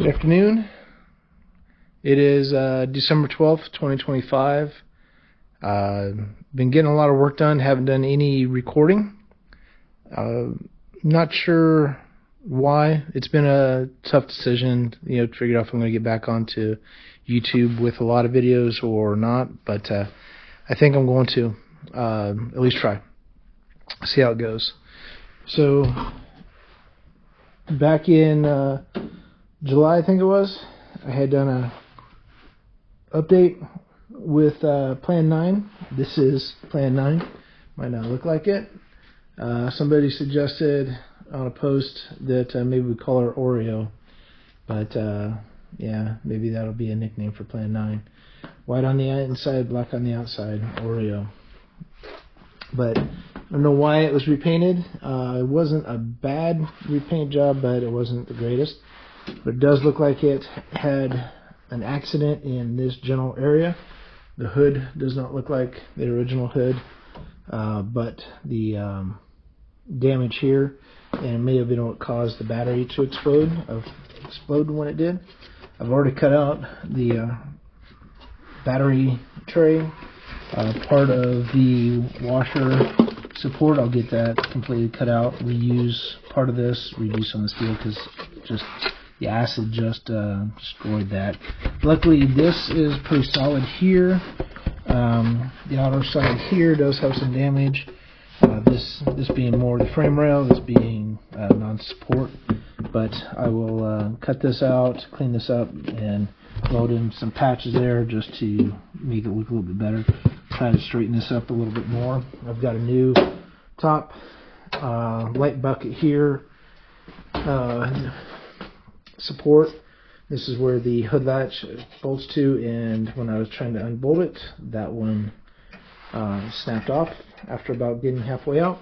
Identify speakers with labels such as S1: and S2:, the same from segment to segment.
S1: Good afternoon. It is December 12th, 2025. Been getting a lot of work done. Haven't done any recording. Not sure why. It's been a tough decision, to figure out if I'm going to get back onto YouTube with a lot of videos or not. But I think I'm going to at least try. See how it goes. So back in July, I think it was, I had done a update with Plan 9. This is Plan 9. Might not look like it. Somebody suggested on a post that maybe we call her Oreo. But yeah, maybe that'll be a nickname for Plan 9. White on the inside, black on the outside, Oreo. But I don't know why it was repainted. It wasn't a bad repaint job, but it wasn't the greatest. But it does look like it had an accident in this general area. The hood does not look like the original hood, but the damage here, and it may have been what caused the battery to explode when it did. I've already cut out the battery tray, part of the washer support. I'll get that completely cut out, reuse part of this, reduce on the steel because just the acid just destroyed that. Luckily, this is pretty solid here. The outer side here does have some damage. This being more the frame rail, this being non-support. But I will cut this out, clean this up, and load in some patches there just to make it look a little bit better. Try to straighten this up a little bit more. I've got a new top light bucket here. Support. This is where the hood latch bolts to, and when I was trying to unbolt it, that one snapped off after about getting halfway out.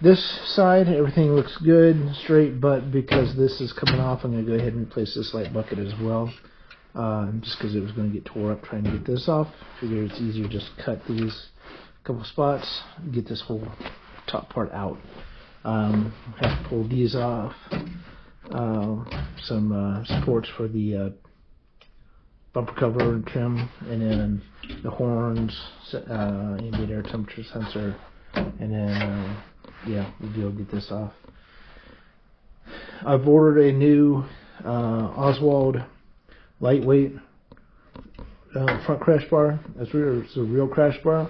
S1: This side, everything looks good, straight, but because this is coming off, I'm going to go ahead and replace this light bucket as well, just because it was going to get tore up trying to get this off. Figure it's easier just to cut these couple spots, get this whole top part out. Have to pull these off. Some supports for the bumper cover and trim, and then the horns, ambient air temperature sensor, and then yeah, we'll be able to get this off. I've ordered a new Oswald lightweight front crash bar. It's a real crash bar,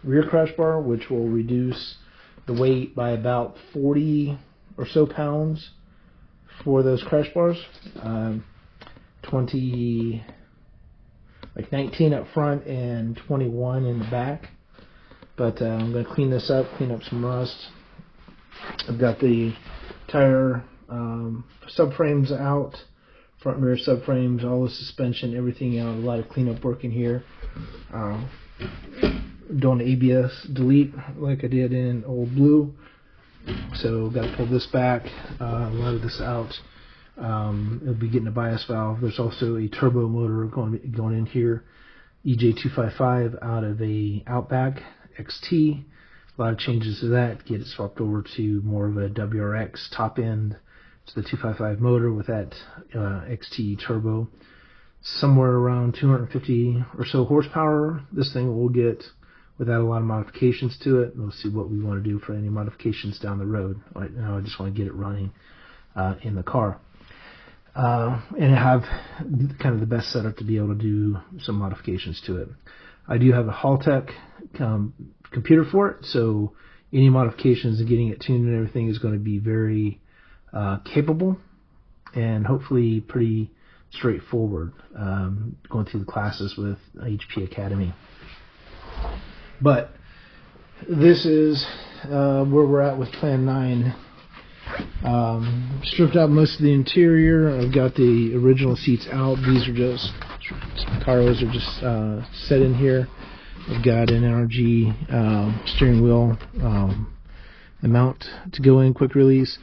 S1: rear crash bar, which will reduce the weight by about 40 or so pounds for those crash bars. 19 up front and 21 in the back. But I'm going to clean this up, clean up some rust. I've got the tire subframes out, front and rear subframes, all the suspension, everything out. A lot of cleanup work in here. Doing ABS delete like I did in Old Blue. So got to pull this back, a lot of this out. It'll be getting a bias valve. There's also a turbo motor going in here, EJ255 out of a Outback XT. A lot of changes to that. Get it swapped over to more of a WRX top end. It's the 255 motor with that XT turbo. Somewhere around 250 or so horsepower. This thing will get without a lot of modifications to it. We'll see what we want to do for any modifications down the road. Right now I just want to get it running in the car. And have kind of the best setup to be able to do some modifications to it. I do have a Haltech computer for it, so any modifications and getting it tuned and everything is going to be very capable and hopefully pretty straightforward, going through the classes with HP Academy. But this is where we're at with Plan 9. Stripped out most of the interior. I've got the original seats out. These are just Caros are just set in here. I've got an NRG steering wheel mount to go in, quick release.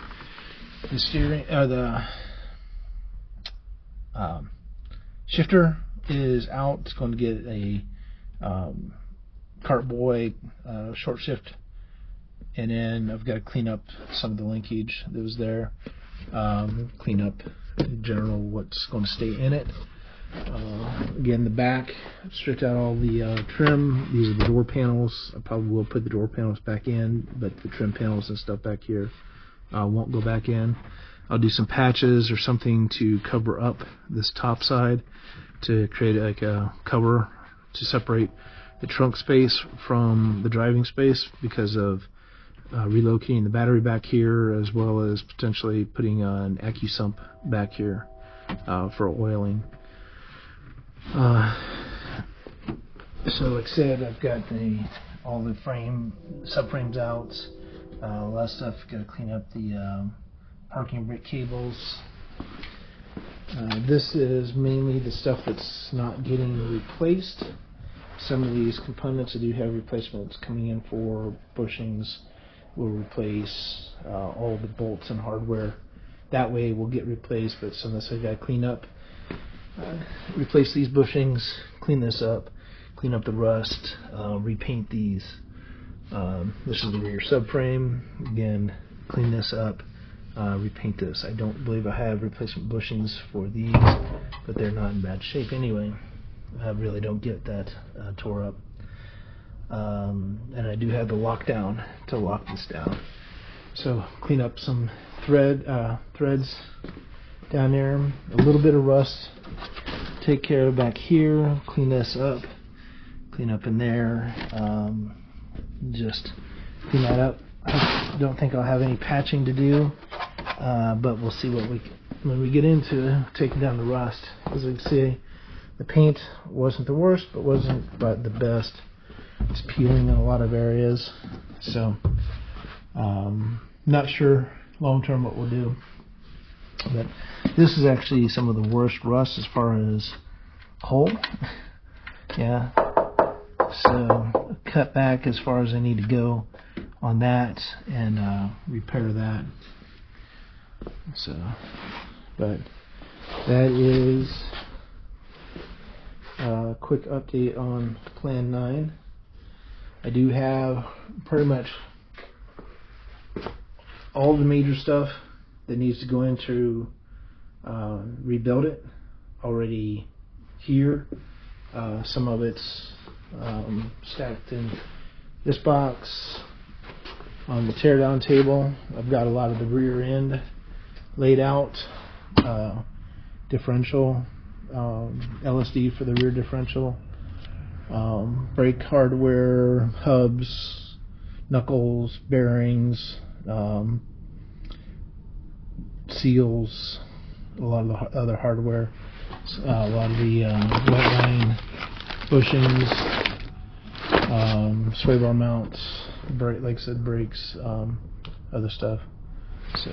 S1: The steering, the shifter is out. It's going to get a Cartboy short shift, and then I've got to clean up some of the linkage that was there. Clean up in general what's going to stay in it. Again, the back, stripped out all the trim. These are the door panels. I probably will put the door panels back in, but the trim panels and stuff back here won't go back in. I'll do some patches or something to cover up this top side to create like a cover to separate the trunk space from the driving space because of relocating the battery back here, as well as potentially putting an AccuSump back here for oiling. So like I said, I've got all the subframes out, a lot of stuff. Got to clean up the parking brake cables. This is mainly the stuff that's not getting replaced. Some of these components I do have replacements coming in for bushings. We'll replace all the bolts and hardware. That way will get replaced, but some of this I've got to clean up. Replace these bushings, clean this up, clean up the rust, repaint these. This is the rear subframe. Again, clean this up, repaint this. I don't believe I have replacement bushings for these, but they're not in bad shape anyway. I really don't get that tore up. And I do have the lockdown to lock this down. So clean up some threads down there, a little bit of rust, take care of back here, clean this up, clean up in there, just clean that up. I don't think I'll have any patching to do, but we'll see when we get into taking down the rust. As you can see, the paint wasn't the worst, but wasn't the best. It's peeling in a lot of areas, so not sure long term what we'll do. But this is actually some of the worst rust as far as hole. Yeah. So cut back as far as I need to go on that and repair that. So, but that is a quick update on Plan 9. I do have pretty much all the major stuff that needs to go into rebuild it already here. Some of it's stacked in this box on the teardown table. I've got a lot of the rear end laid out, differential, LSD for the rear differential, brake hardware, hubs, knuckles, bearings, seals, a lot of the other hardware, a lot of the wet line bushings, sway bar mounts, like I said, brakes, other stuff. So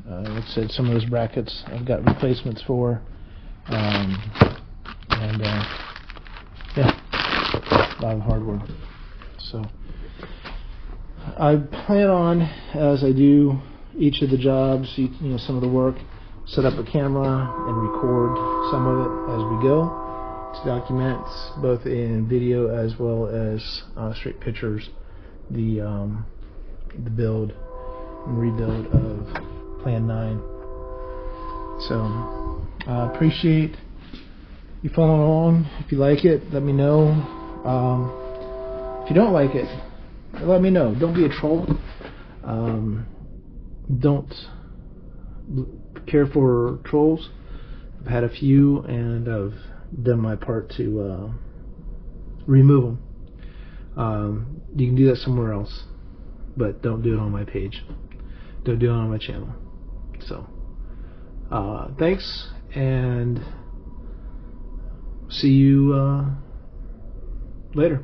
S1: like I said, some of those brackets I've got replacements for, and yeah, a lot of hardware. So I plan on, as I do each of the jobs, some of the work, set up a camera and record some of it as we go to document, both in video as well as straight pictures, the build and rebuild of Plan 9. So I appreciate you following along. If you like it, let me know. If you don't like it, let me know. Don't be a troll. Don't care for trolls. I've had a few, and I've done my part to remove them. You can do that somewhere else, but don't do it on my page. Don't do it on my channel. So thanks, and see you later.